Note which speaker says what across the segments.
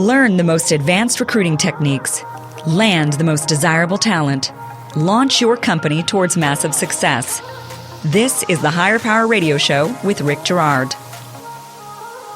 Speaker 1: Learn the most advanced recruiting techniques. Land the most desirable talent. Launch your company towards massive success. This is the Higher Power Radio Show with Rick Girard.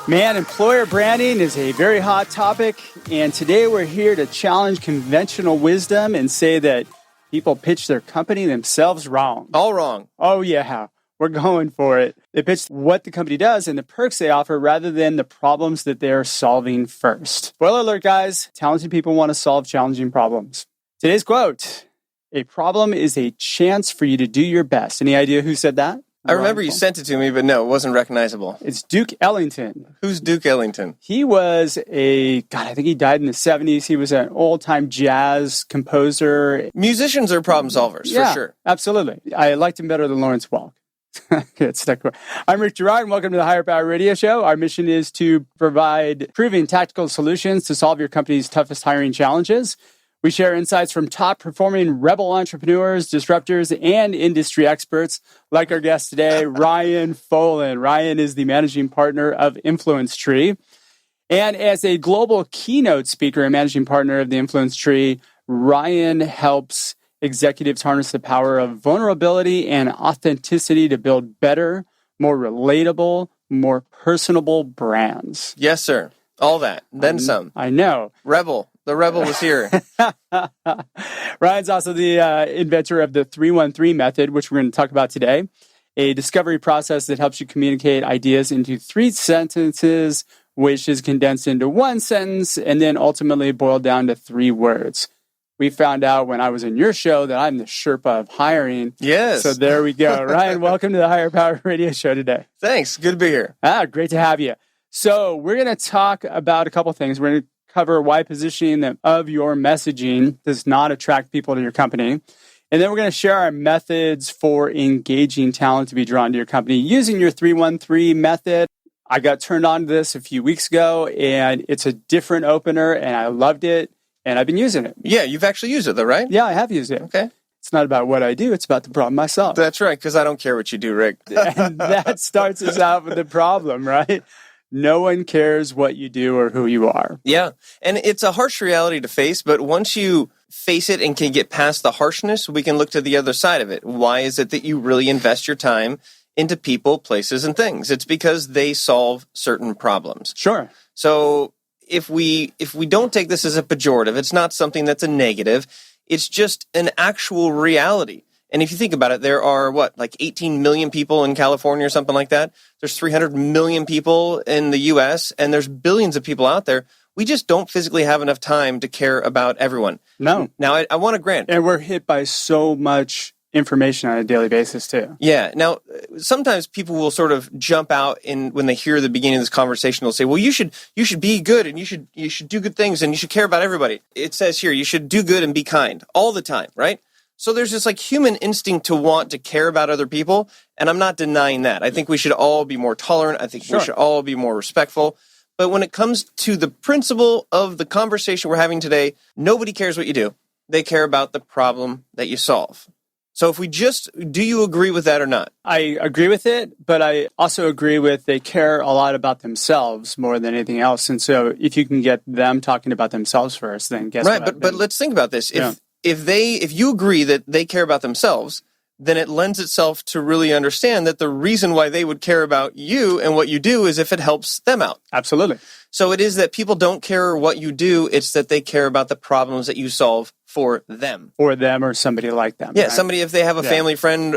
Speaker 2: Man, employer branding is a very hot topic, and today we're here to challenge conventional wisdom and say that people pitch their company themselves wrong.
Speaker 3: All wrong.
Speaker 2: Oh, yeah. We're going for it. They pitch what the company does and the perks they offer rather than the problems that they're solving first. Spoiler alert, guys. Talented people want to solve challenging problems. Today's quote, "A problem is a chance for you to do your best." Any idea who said that?
Speaker 3: I remember you sent it to me, but no, it wasn't recognizable.
Speaker 2: It's Duke Ellington.
Speaker 3: Who's Duke Ellington?
Speaker 2: He was I think he died in the 70s. He was an old-time jazz composer.
Speaker 3: Musicians are problem solvers, for sure.
Speaker 2: Absolutely. I liked him better than Lawrence Welk. I'm Rick Girard, and welcome to the Higher Power Radio Show. Our mission is to provide proven tactical solutions to solve your company's toughest hiring challenges. We share insights from top-performing rebel entrepreneurs, disruptors, and industry experts, like our guest today, Ryan Foland. Ryan is the managing partner of Influence Tree. And as a global keynote speaker and managing partner of the Influence Tree, Ryan helps executives harness the power of vulnerability and authenticity to build better, more relatable, more personable brands.
Speaker 3: Yes, sir. All that. Then some.
Speaker 2: I know.
Speaker 3: Rebel. The rebel was here.
Speaker 2: Ryan's also the inventor of the 313 method, which we're going to talk about today, a discovery process that helps you communicate ideas into 3 sentences, which is condensed into 1 sentence, and then ultimately boiled down to 3 words. We found out when I was in your show that I'm the Sherpa of hiring.
Speaker 3: Yes.
Speaker 2: So there we go. Ryan, welcome to the Higher Power Radio Show today.
Speaker 3: Thanks. Good to be here.
Speaker 2: Great to have you. So we're going to talk about a couple things. We're going to cover why positioning of your messaging does not attract people to your company. And then we're going to share our methods for engaging talent to be drawn to your company using your 313 method. I got turned on to this a few weeks ago, and it's a different opener, and I loved it, and I've been using it.
Speaker 3: Yeah, you've actually used it, though, right?
Speaker 2: Yeah, I have used it.
Speaker 3: Okay.
Speaker 2: It's not about what I do. It's about the problem myself.
Speaker 3: That's right, because I don't care what you do, Rick.
Speaker 2: And that starts us out with the problem, right? No one cares what you do or who you are.
Speaker 3: Yeah, and it's a harsh reality to face, but once you face it and can get past the harshness, we can look to the other side of it. Why is it that you really invest your time into people, places, and things? It's because they solve certain problems.
Speaker 2: Sure.
Speaker 3: So if we don't take this as a pejorative, it's not something that's a negative, it's just an actual reality. And if you think about it, there are, 18 million people in California or something like that. There's 300 million people in the U.S., and there's billions of people out there. We just don't physically have enough time to care about everyone.
Speaker 2: No.
Speaker 3: Now, I want to grant.
Speaker 2: And we're hit by so much information on a daily basis, too.
Speaker 3: Yeah. Now, sometimes people will sort of jump out when they hear the beginning of this conversation. They'll say, well, you should be good, and you should do good things, and you should care about everybody. It says here, you should do good and be kind all the time, right? So there's this human instinct to want to care about other people, and I'm not denying that. I think we should all be more tolerant. I think we should all be more respectful. But when it comes to the principle of the conversation we're having today, nobody cares what you do. They care about the problem that you solve. So do you agree with that or not?
Speaker 2: I agree with it, but I also agree with they care a lot about themselves more than anything else. And so if you can get them talking about themselves first, then guess what?
Speaker 3: Right, but let's think about this. If you agree that they care about themselves, then it lends itself to really understand that the reason why they would care about you and what you do is if it helps them out.
Speaker 2: Absolutely.
Speaker 3: So it is that people don't care what you do, it's that they care about the problems that you solve for them.
Speaker 2: For them or somebody like them.
Speaker 3: Yeah,
Speaker 2: right?
Speaker 3: Somebody, if they have a family friend,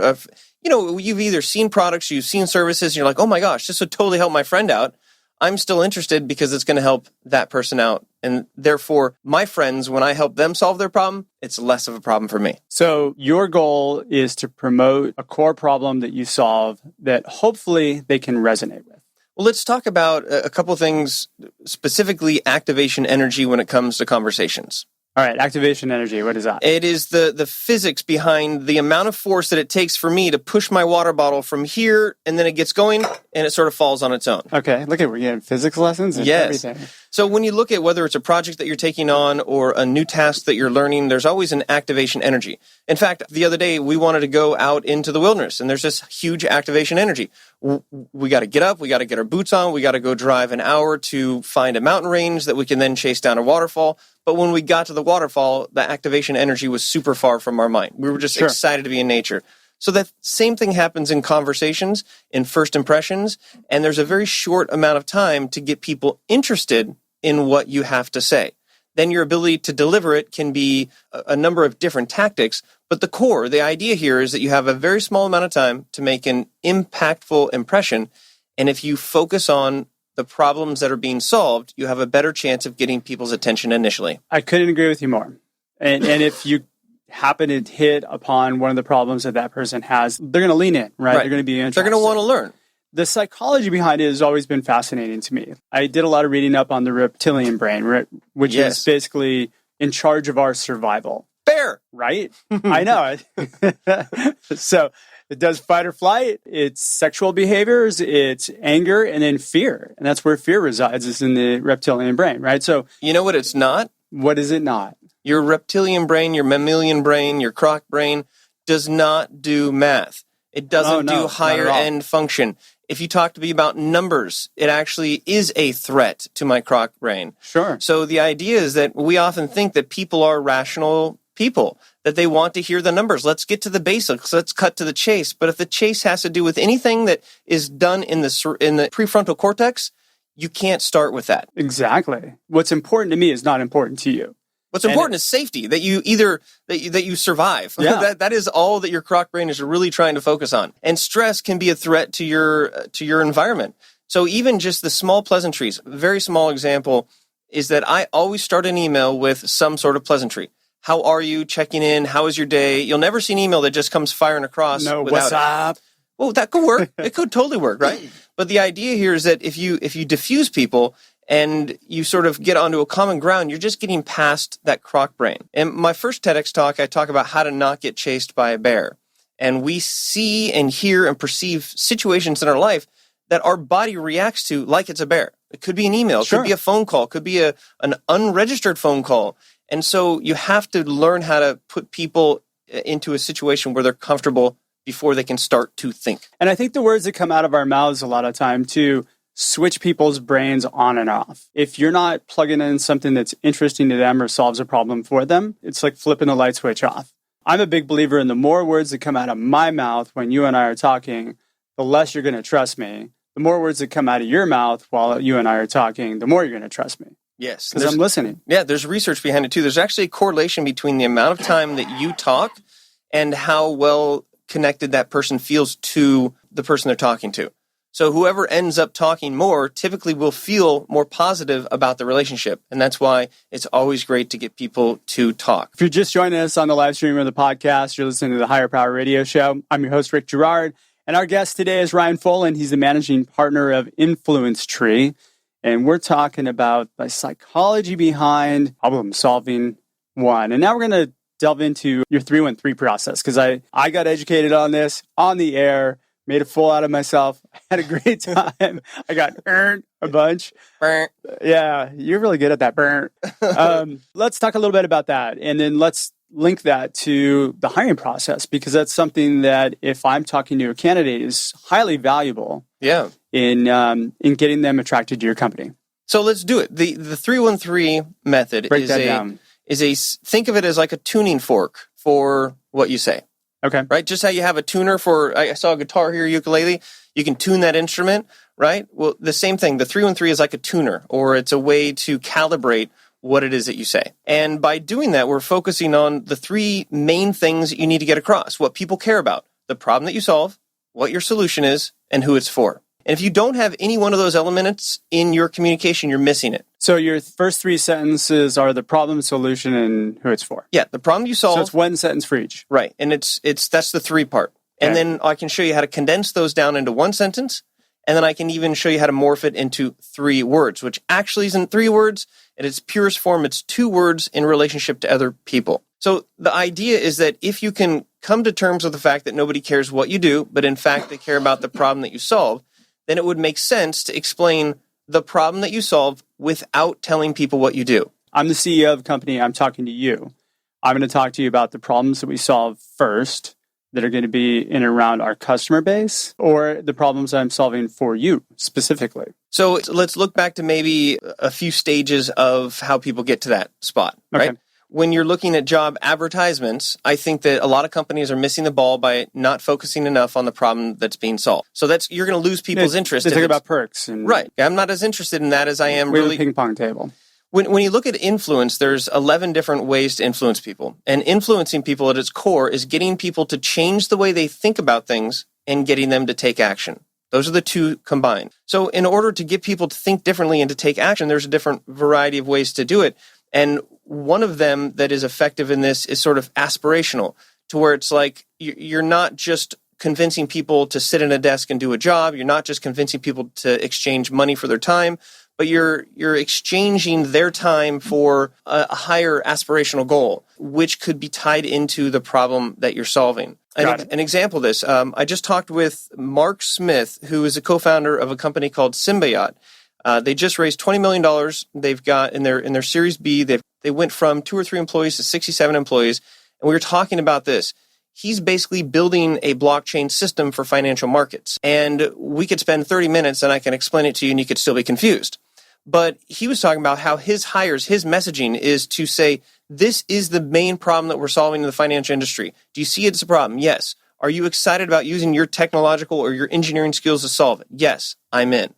Speaker 3: you've either seen products, you've seen services, and you're like, oh my gosh, this would totally help my friend out. I'm still interested because it's going to help that person out. And therefore, my friends, when I help them solve their problem, it's less of a problem for me.
Speaker 2: So your goal is to promote a core problem that you solve that hopefully they can resonate with.
Speaker 3: Well, let's talk about a couple of things, specifically activation energy when it comes to conversations.
Speaker 2: All right, activation energy, what is that?
Speaker 3: It is the physics behind the amount of force that it takes for me to push my water bottle from here, and then it gets going, and it sort of falls on its own.
Speaker 2: Okay, look at, we're getting physics lessons and everything.
Speaker 3: So when you look at whether it's a project that you're taking on or a new task that you're learning, there's always an activation energy. In fact, the other day, we wanted to go out into the wilderness, and there's this huge activation energy. We got to get up, we got to get our boots on, we got to go drive an hour to find a mountain range that we can then chase down a waterfall. But when we got to the waterfall, the activation energy was super far from our mind. We were just excited to be in nature. So that same thing happens in conversations, in first impressions, and there's a very short amount of time to get people interested in what you have to say. Then your ability to deliver it can be a number of different tactics, but the core, the idea here is that you have a very small amount of time to make an impactful impression, and if you focus on the problems that are being solved, you have a better chance of getting people's attention initially.
Speaker 2: I couldn't agree with you more. And if you happen to hit upon one of the problems that person has, they're going to lean in, right? They're going to be interested.
Speaker 3: They're going to want to learn.
Speaker 2: The psychology behind it has always been fascinating to me. I did a lot of reading up on the reptilian brain, which is basically in charge of our survival.
Speaker 3: Bear!
Speaker 2: Right? I know. So it does fight or flight, it's sexual behaviors, it's anger, and then fear. And that's where fear resides, is in the reptilian brain, right? So
Speaker 3: you know what it's not?
Speaker 2: What is it not?
Speaker 3: Your reptilian brain, your mammalian brain, your croc brain does not do math. It doesn't do higher end function. If you talk to me about numbers, it actually is a threat to my croc brain.
Speaker 2: Sure.
Speaker 3: So the idea is that we often think that people are rational people, that they want to hear the numbers. Let's get to the basics. Let's cut to the chase. But if the chase has to do with anything that is done in the prefrontal cortex, you can't start with that.
Speaker 2: Exactly. What's important to me is not important to you.
Speaker 3: What's important is safety, that you that you survive.
Speaker 2: Yeah.
Speaker 3: that is all that your croc brain is really trying to focus on. And stress can be a threat to your environment. So even just the small pleasantries, a very small example is that I always start an email with some sort of pleasantry. How are you? Checking in. How is your day? You'll never see an email that just comes firing across.
Speaker 2: No,
Speaker 3: without
Speaker 2: what's up?
Speaker 3: Well, that could work. It could totally work, right? But the idea here is that if you diffuse people and you sort of get onto a common ground, you're just getting past that croc brain. In my first TEDx talk, I talk about how to not get chased by a bear. And we see and hear and perceive situations in our life that our body reacts to like it's a bear. It could be an email. It could be a phone call. It could be an unregistered phone call. And so you have to learn how to put people into a situation where they're comfortable before they can start to think.
Speaker 2: And I think the words that come out of our mouths a lot of time too switch people's brains on and off. If you're not plugging in something that's interesting to them or solves a problem for them, it's like flipping the light switch off. I'm a big believer in the more words that come out of my mouth when you and I are talking, the less you're going to trust me. The more words that come out of your mouth while you and I are talking, the more you're going to trust me.
Speaker 3: Yes.
Speaker 2: Because I'm listening.
Speaker 3: Yeah, there's research behind it too. There's actually a correlation between the amount of time that you talk and how well connected that person feels to the person they're talking to. So whoever ends up talking more typically will feel more positive about the relationship. And that's why it's always great to get people to talk.
Speaker 2: If you're just joining us on the live stream or the podcast, you're listening to the Higher Power Radio Show. I'm your host, Rick Girard. And our guest today is Ryan Foland. He's the managing partner of Influence Tree. And we're talking about the psychology behind problem solving one. And now we're going to delve into your 313 process, because I got educated on this on the air. Made a fool out of myself. I had a great time. I got earned a bunch. Yeah, you're really good at that. Let's talk a little bit about that. And then let's link that to the hiring process, because that's something that if I'm talking to a candidate is highly valuable in getting them attracted to your company.
Speaker 3: So let's do it. The 313 method think of it as like a tuning fork for what you say.
Speaker 2: Okay.
Speaker 3: Right? Just how you have a tuner for, I saw a guitar here, ukulele, you can tune that instrument, right? Well, the same thing. The 313 is like a tuner, or it's a way to calibrate what it is that you say. And by doing that, we're focusing on the three main things that you need to get across, what people care about, the problem that you solve, what your solution is, and who it's for. And if you don't have any one of those elements in your communication, you're missing it.
Speaker 2: So your first three sentences are the problem, solution, and who it's for.
Speaker 3: Yeah, the problem you solve.
Speaker 2: So it's one sentence for each.
Speaker 3: Right. And that's the three part. And then I can show you how to condense those down into one sentence And then I can even show you how to morph it into 3 words, which actually isn't 3 words. In its purest form, it's 2 words in relationship to other people. So the idea is that if you can come to terms with the fact that nobody cares what you do, but in fact they care about the problem that you solve, then it would make sense to explain the problem that you solve without telling people what you do.
Speaker 2: I'm the CEO of the company. I'm talking to you. I'm going to talk to you about the problems that we solve first that are going to be in and around our customer base, or the problems I'm solving for you specifically.
Speaker 3: So let's look back to maybe a few stages of how people get to that spot, right?
Speaker 2: Okay.
Speaker 3: When you're looking at job advertisements, I think that a lot of companies are missing the ball by not focusing enough on the problem that's being solved. So you're going to lose people's interest.
Speaker 2: They talk about perks.
Speaker 3: Right. I'm not as interested in that as I am
Speaker 2: we
Speaker 3: really...
Speaker 2: have a ping pong table.
Speaker 3: When you look at influence, there's 11 different ways to influence people. And influencing people at its core is getting people to change the way they think about things and getting them to take action. Those are the 2 combined. So in order to get people to think differently and to take action, there's a different variety of ways to do it. And one of them that is effective in this is sort of aspirational, to where it's like you're not just convincing people to sit in a desk and do a job. You're not just convincing people to exchange money for their time, but you're exchanging their time for a higher aspirational goal, which could be tied into the problem that you're solving. An example of this, I just talked with Mark Smith, who is a co-founder of a company called Symbiote. They just raised $20 million. They've got in their Series B, they went from 2 or 3 employees to 67 employees. And we were talking about this. He's basically building a blockchain system for financial markets. And we could spend 30 minutes and I can explain it to you and you could still be confused. But he was talking about how his hires, his messaging is to say, this is the main problem that we're solving in the financial industry. Do you see it's a problem? Yes. Are you excited about using your technological or your engineering skills to solve it? Yes, I'm in.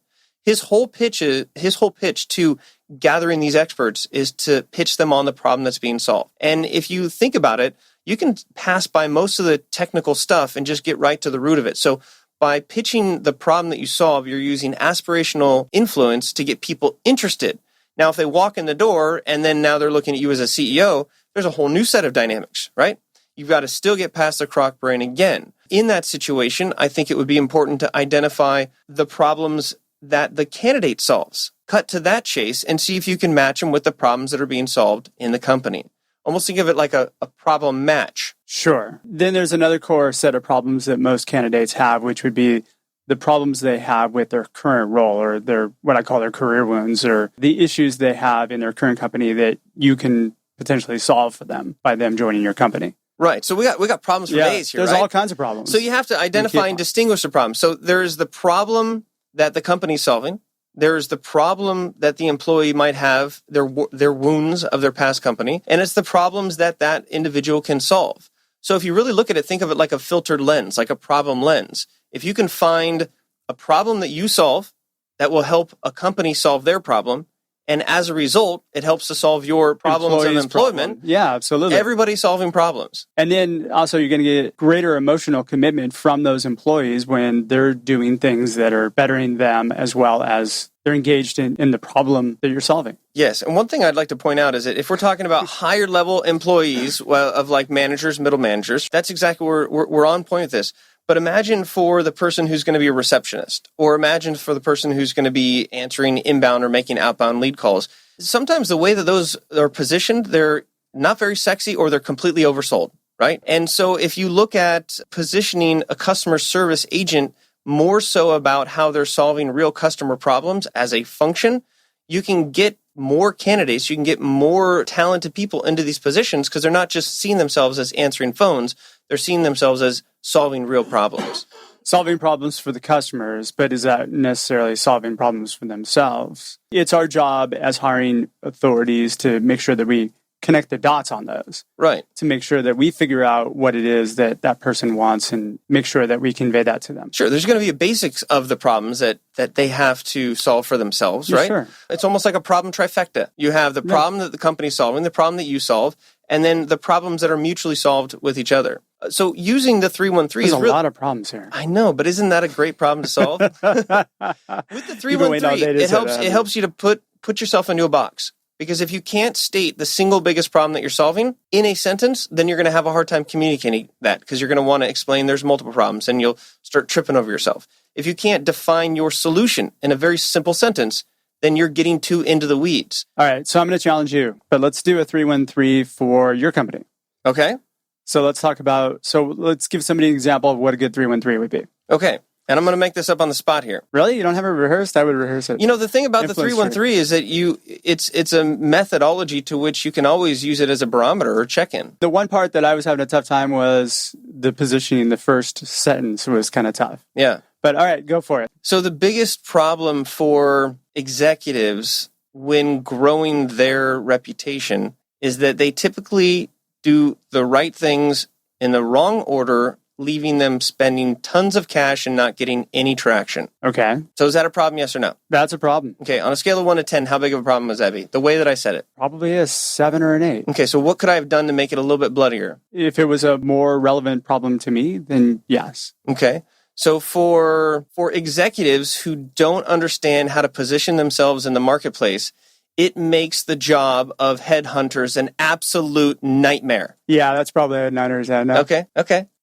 Speaker 3: His whole pitch to gathering these experts is to pitch them on the problem that's being solved. And if you think about it, you can pass by most of the technical stuff and just get right to the root of it. So by pitching the problem that you solve, you're using aspirational influence to get people interested. Now, if they walk in the door and then now they're looking at you as a CEO, there's a whole new set of dynamics, right? You've got to still get past the crock brain again. In that situation, I think it would be important to identify the problems that the candidate solves. Cut to that chase and see if you can match them with the problems that are being solved in the company. Almost think of it like a problem match.
Speaker 2: Sure. Then there's another core set of problems that most candidates have, which would be the problems they have with their current role, or their what I call their career wounds, or the issues they have in their current company that you can potentially solve for them by them joining your company.
Speaker 3: Right. So we got problems for days here,
Speaker 2: there's
Speaker 3: right?
Speaker 2: all kinds of problems.
Speaker 3: So you have to identify and distinguish the problem. So there's the problem that the company's solving. There's the problem that the employee might have, their wounds of their past company, and it's the problems that that individual can solve. So if you really look at it, think of it like a filtered lens, like a problem lens. If you can find a problem that you solve that will help a company solve their problem, and as a result, it helps to solve your problems of employment.
Speaker 2: Yeah, absolutely.
Speaker 3: Everybody's solving problems.
Speaker 2: And then also you're going to get greater emotional commitment from those employees when they're doing things that are bettering them as well as they're engaged in the problem that you're solving.
Speaker 3: Yes. And one thing I'd like to point out is that if we're talking about higher level employees of like managers, middle managers, that's exactly where we're on point with this. But imagine for the person who's going to be a receptionist, or imagine for the person who's going to be answering inbound or making outbound lead calls. Sometimes the way that those are positioned, they're not very sexy or they're completely oversold, right? And so if you look at positioning a customer service agent more so about how they're solving real customer problems as a function, you can get more candidates, you can get more talented people into these positions because they're not just seeing themselves as answering phones, they're seeing themselves as solving real problems.
Speaker 2: Solving problems for the customers, but is that necessarily solving problems for themselves? It's our job as hiring authorities to make sure that we connect the dots on those.
Speaker 3: Right.
Speaker 2: To make sure that we figure out what it is that that person wants and make sure that we convey that to them.
Speaker 3: Sure. There's going to be a basics of the problems that they have to solve for themselves, right?
Speaker 2: Sure.
Speaker 3: It's almost like a problem trifecta. You have the problem that the company's solving, the problem that you solve, and then the problems that are mutually solved with each other. So using the 313
Speaker 2: There's a lot of problems here.
Speaker 3: I know, but isn't that a great problem to solve? With the 313, it helps you to put yourself into a box. Because if you can't state the single biggest problem that you're solving in a sentence, then you're going to have a hard time communicating that because you're going to want to explain there's multiple problems and you'll start tripping over yourself. If you can't define your solution in a very simple sentence, then you're getting too into the weeds.
Speaker 2: All right, so I'm going to challenge you, but let's do a 313 for your company.
Speaker 3: Okay?
Speaker 2: So let's give somebody an example of what a good 313 would be.
Speaker 3: Okay. And I'm going to make this up on the spot here.
Speaker 2: Really? You don't have it rehearsed? I would rehearse it.
Speaker 3: You know, the thing about the 313 is that it's a methodology to which you can always use it as a barometer or check-in.
Speaker 2: The one part that I was having a tough time was the positioning. The first sentence was kind of tough.
Speaker 3: Yeah.
Speaker 2: But all right, go for it.
Speaker 3: So the biggest problem for executives when growing their reputation is that they typically do the right things in the wrong order, leaving them spending tons of cash and not getting any traction.
Speaker 2: Okay.
Speaker 3: So is that a problem, yes or no?
Speaker 2: That's a problem.
Speaker 3: Okay, on a scale of 1 to 10, how big of a problem was that be? The way that I said it.
Speaker 2: Probably a 7 or an 8.
Speaker 3: Okay, so what could I have done to make it a little bit bloodier?
Speaker 2: If it was a more relevant problem to me, then yes.
Speaker 3: Okay. So for executives who don't understand how to position themselves in the marketplace, it makes the job of headhunters an absolute nightmare.
Speaker 2: Yeah, that's probably a 9 or a 10. No.
Speaker 3: Okay.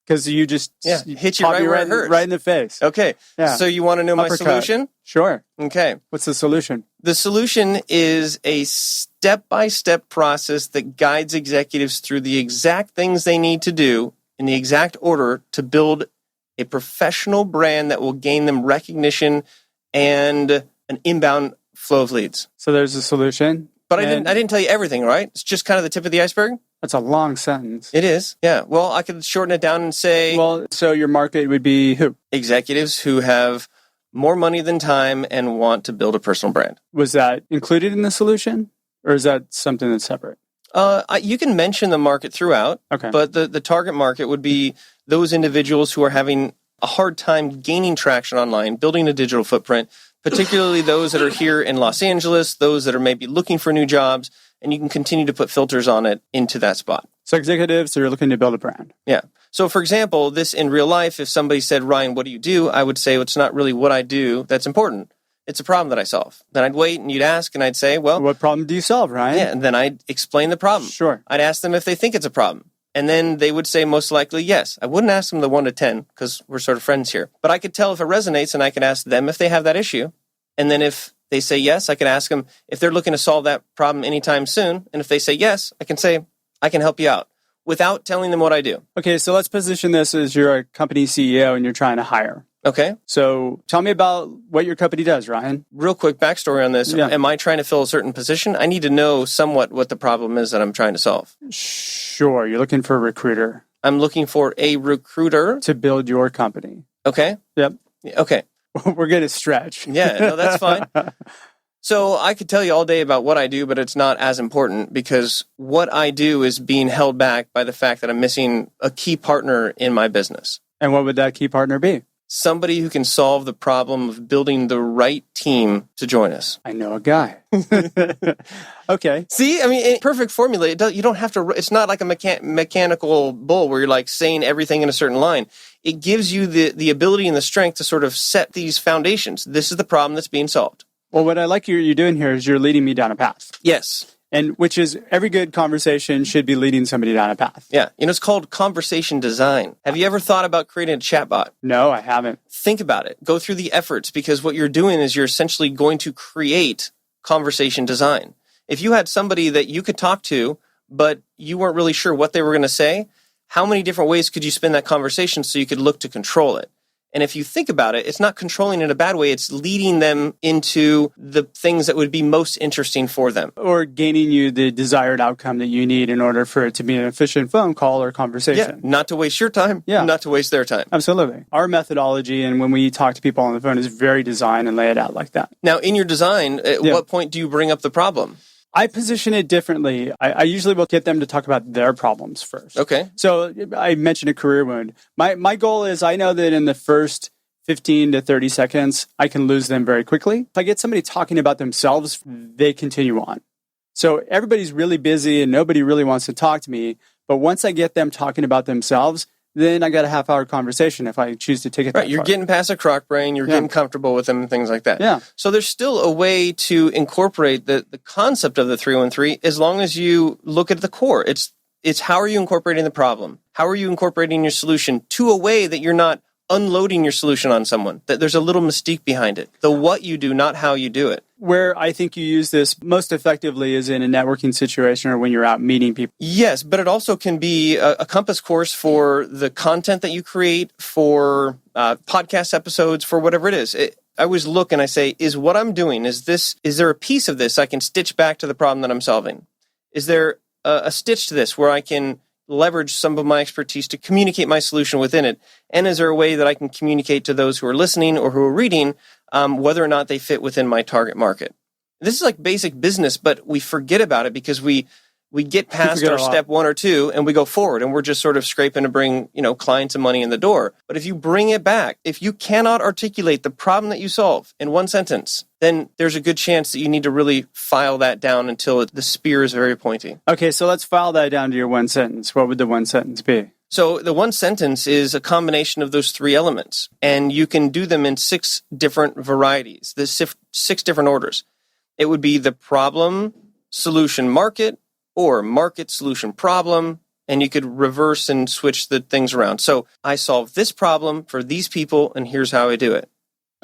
Speaker 2: Because you just
Speaker 3: hit you right where it hurts.
Speaker 2: Right in the face.
Speaker 3: Okay.
Speaker 2: Yeah.
Speaker 3: So you want to know my solution?
Speaker 2: Sure.
Speaker 3: Okay.
Speaker 2: What's the solution?
Speaker 3: The solution is a step-by-step process that guides executives through the exact things they need to do in the exact order to build a professional brand that will gain them recognition and an inbound flow of leads.
Speaker 2: So there's a solution.
Speaker 3: But I didn't tell you everything, right? It's just kind of the tip of the iceberg.
Speaker 2: That's a long sentence.
Speaker 3: It is. Yeah. Well, I could shorten it down and say,
Speaker 2: well, so your market would be who?
Speaker 3: Executives who have more money than time and want to build a personal brand.
Speaker 2: Was that included in the solution, or is that something that's separate?
Speaker 3: You can mention the market throughout,
Speaker 2: okay.
Speaker 3: But the target market would be those individuals who are having a hard time gaining traction online, building a digital footprint, particularly those that are here in Los Angeles, those that are maybe looking for new jobs, and you can continue to put filters on it into that spot.
Speaker 2: So executives are looking to build a brand.
Speaker 3: Yeah. So for example, this in real life, if somebody said, Ryan, what do you do? I would say, well, it's not really what I do that's important. It's a problem that I solve. Then I'd wait and you'd ask and I'd say, well,
Speaker 2: what problem do you solve, Ryan?
Speaker 3: Yeah. And then I'd explain the problem.
Speaker 2: Sure.
Speaker 3: I'd ask them if they think it's a problem. And then they would say most likely yes. I wouldn't ask them the 1 to 10 because we're sort of friends here. But I could tell if it resonates and I could ask them if they have that issue. And then if they say yes, I can ask them if they're looking to solve that problem anytime soon. And if they say yes, I can say, I can help you out without telling them what I do.
Speaker 2: Okay, so let's position this as you're a company CEO and you're trying to hire.
Speaker 3: Okay.
Speaker 2: So tell me about what your company does, Ryan.
Speaker 3: Real quick backstory on this.
Speaker 2: Yeah.
Speaker 3: Am I trying to fill a certain position? I need to know somewhat what the problem is that I'm trying to solve.
Speaker 2: Sure. You're looking for a recruiter.
Speaker 3: I'm looking for a recruiter.
Speaker 2: To build your company.
Speaker 3: Okay.
Speaker 2: Yep.
Speaker 3: Okay.
Speaker 2: We're going to stretch.
Speaker 3: Yeah, no, that's fine. So I could tell you all day about what I do, but it's not as important because what I do is being held back by the fact that I'm missing a key partner in my business.
Speaker 2: And what would that key partner be?
Speaker 3: Somebody who can solve the problem of building the right team to join us.
Speaker 2: I know a guy. Okay.
Speaker 3: See, I mean, perfect formula. You don't have to. It's not like a mechanical bull where you're like saying everything in a certain line. It gives you the ability and the strength to sort of set these foundations. This is the problem that's being solved.
Speaker 2: Well, what I like you're doing here is you're leading me down a path.
Speaker 3: Yes.
Speaker 2: And which is every good conversation should be leading somebody down a path.
Speaker 3: Yeah. It's called conversation design. Have you ever thought about creating a chatbot?
Speaker 2: No, I haven't.
Speaker 3: Think about it. Go through the efforts because what you're doing is you're essentially going to create conversation design. If you had somebody that you could talk to, but you weren't really sure what they were going to say, how many different ways could you spin that conversation so you could look to control it? And if you think about it, it's not controlling in a bad way. It's leading them into the things that would be most interesting for them.
Speaker 2: Or gaining you the desired outcome that you need in order for it to be an efficient phone call or conversation.
Speaker 3: Yeah, not to waste your time, not to waste their time.
Speaker 2: Absolutely. Our methodology and when we talk to people on the phone is very designed and laid out like that.
Speaker 3: Now, in your design, at what point do you bring up the problem?
Speaker 2: I position it differently. I usually will get them to talk about their problems first.
Speaker 3: Okay.
Speaker 2: So I mentioned a career wound. My goal is I know that in the first 15 to 30 seconds, I can lose them very quickly. If I get somebody talking about themselves, they continue on. So everybody's really busy and nobody really wants to talk to me. But once I get them talking about themselves, then I got a half-hour conversation if I choose to take it that
Speaker 3: Right, you're
Speaker 2: far.
Speaker 3: getting past a crock brain, you're getting comfortable with them and things like that.
Speaker 2: Yeah.
Speaker 3: So there's still a way to incorporate the concept of the 313 as long as you look at the core. It's how are you incorporating the problem? How are you incorporating your solution to a way that you're not unloading your solution on someone, that there's a little mystique behind it. The what you do, not how you do it.
Speaker 2: Where I think you use this most effectively is in a networking situation or when you're out meeting people.
Speaker 3: Yes, but it also can be a compass course for the content that you create, for podcast episodes, for whatever it is. I always look and I say, is what I'm doing, is there a piece of this I can stitch back to the problem that I'm solving? Is there a stitch to this where I can leverage some of my expertise to communicate my solution within it? And is there a way that I can communicate to those who are listening or who are reading whether or not they fit within my target market? This is like basic business, but we forget about it because we get past our step 1 or 2 and we go forward and we're just sort of scraping to bring, clients and money in the door. But if you bring it back, if you cannot articulate the problem that you solve in one sentence, then there's a good chance that you need to really file that down until the spear is very pointy.
Speaker 2: Okay, so let's file that down to your one sentence. What would the one sentence be?
Speaker 3: So the one sentence is a combination of those 3 elements, and you can do them in 6 different varieties, the 6 different orders. It would be the problem, solution, market, or market, solution, problem, and you could reverse and switch the things around. So I solve this problem for these people, and here's how I do it.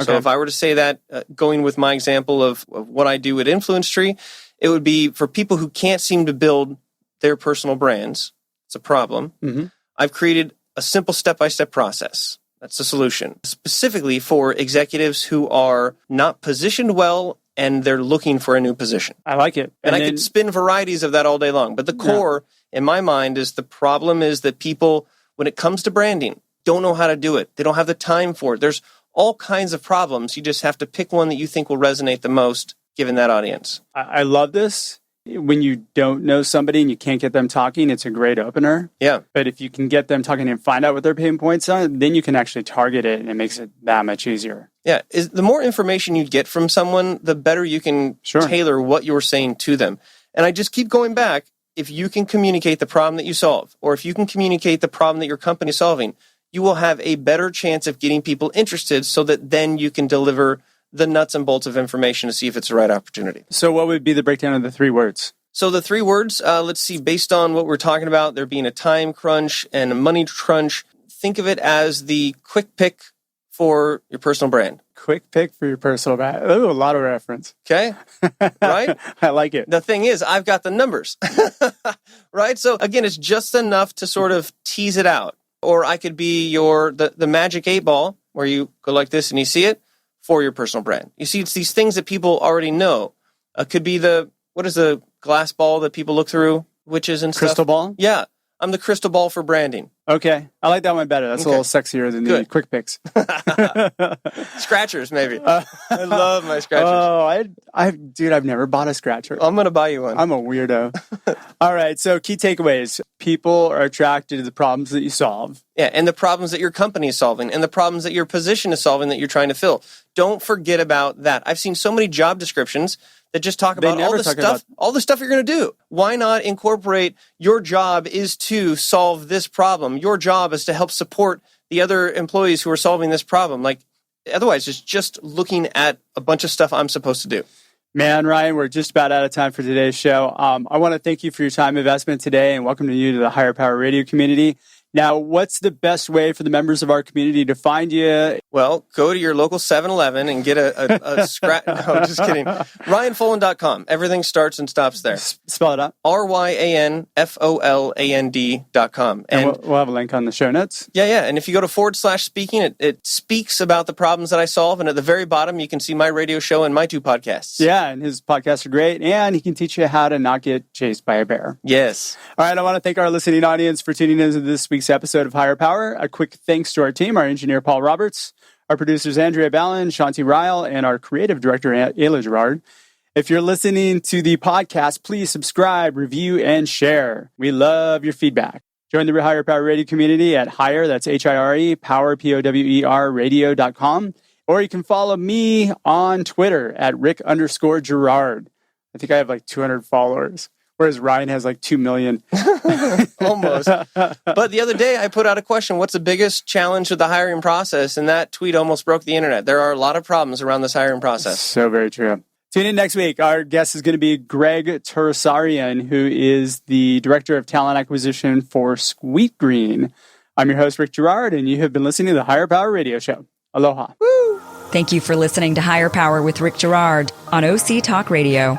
Speaker 3: Okay. So if I were to say that, going with my example of what I do at Influence Tree, it would be for people who can't seem to build their personal brands. It's a problem. Mm-hmm. I've created a simple step-by-step process. That's the solution. Specifically for executives who are not positioned well and they're looking for a new position.
Speaker 2: I like it.
Speaker 3: And I could spin varieties of that all day long. But the core, in my mind, is the problem is that people, when it comes to branding, don't know how to do it. They don't have the time for it. There's all kinds of problems. You just have to pick one that you think will resonate the most given that audience.
Speaker 2: I love this. When you don't know somebody and you can't get them talking, it's a great opener.
Speaker 3: Yeah.
Speaker 2: But if you can get them talking and find out what their pain points are, then you can actually target it and it makes it that much easier.
Speaker 3: Yeah. The more information you get from someone, the better you can tailor what you're saying to them. And I just keep going back. If you can communicate the problem that you solve, or if you can communicate the problem that your company is solving, you will have a better chance of getting people interested so that then you can deliver the nuts and bolts of information to see if it's the right opportunity.
Speaker 2: So what would be the breakdown of the 3 words?
Speaker 3: So the 3 words, let's see, based on what we're talking about, there being a time crunch and a money crunch, think of it as the quick pick for your personal brand.
Speaker 2: Quick pick for your personal brand. Oh, a lot of reference.
Speaker 3: Okay, right?
Speaker 2: I like it.
Speaker 3: The thing is, I've got the numbers, right? So again, it's just enough to sort of tease it out. Or I could be the magic 8 ball where you go like this and you see it for your personal brand. You see, it's these things that people already know. Could be what is the glass ball that people look through, witches and stuff?
Speaker 2: Crystal ball?
Speaker 3: Yeah. I'm the crystal ball for branding.
Speaker 2: Okay. I like that one better. That's a little sexier than the quick picks.
Speaker 3: Scratchers, maybe. I love my scratchers.
Speaker 2: Oh, dude, I've never bought a scratcher.
Speaker 3: I'm going to buy you one.
Speaker 2: I'm a weirdo. All right. So key takeaways. People are attracted to the problems that you solve.
Speaker 3: Yeah. And the problems that your company is solving and the problems that your position is solving that you're trying to fill. Don't forget about that. I've seen so many job descriptions that just talk about all the stuff you're going to do. Why not incorporate your job is to solve this problem? Your job is to help support the other employees who are solving this problem. Like, otherwise, it's just looking at a bunch of stuff I'm supposed to do.
Speaker 2: Man, Ryan, we're just about out of time for today's show. I want to thank you for your time investment today and welcome you to the Higher Power Radio community. Now, what's the best way for the members of our community to find you?
Speaker 3: Well, go to your local 7-Eleven and get a scratch. No, just kidding. RyanFoland.com. Everything starts and stops there.
Speaker 2: Spell it out.
Speaker 3: RyanFoland.com.
Speaker 2: And we'll have a link on the show notes.
Speaker 3: Yeah. And if you go to /speaking, it speaks about the problems that I solve. And at the very bottom, you can see my radio show and my 2 podcasts.
Speaker 2: Yeah, and his podcasts are great. And he can teach you how to not get chased by a bear.
Speaker 3: Yes.
Speaker 2: All right, I want to thank our listening audience for tuning into this week's episode of Higher Power. A quick thanks to our team, our engineer, Paul Roberts, our producers, Andrea Ballin, Shanti Ryle, and our creative director, Ayla Gerard. If you're listening to the podcast, please subscribe, review, and share. We love your feedback. Join the Higher Power Radio community at Higher, that's Hire, Power, Power, radio.com. Or you can follow me on Twitter at Rick_Gerard. I think I have like 200 followers. Whereas Ryan has like 2 million.
Speaker 3: Almost. But the other day I put out a question, what's the biggest challenge with the hiring process? And that tweet almost broke the internet. There are a lot of problems around this hiring process.
Speaker 2: So very true. Tune in next week. Our guest is going to be Greg Turasarian, who is the Director of Talent Acquisition for Sweetgreen. I'm your host, Rick Girard, and you have been listening to the Higher Power Radio Show. Aloha.
Speaker 1: Thank you for listening to Higher Power with Rick Girard on OC Talk Radio.